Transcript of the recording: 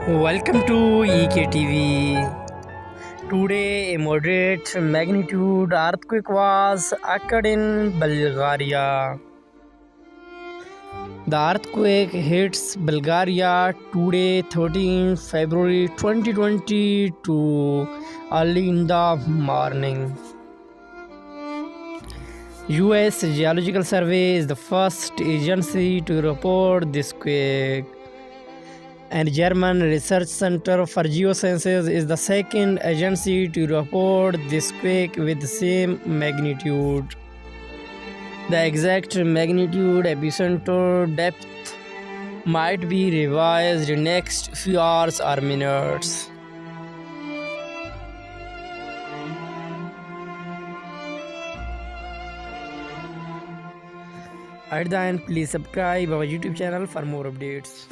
Welcome to EKTV. Today, a moderate magnitude earthquake was occurred in Bulgaria. The earthquake hits Bulgaria today, 13 February 2022, early in the morning. US Geological Survey is the first agency to report this quake, and German Research Center for Geosciences is the second agency to report this quake with the same magnitude. The exact magnitude, epicenter depth might be revised in next few hours or minutes. At the end, please subscribe our YouTube channel for more updates.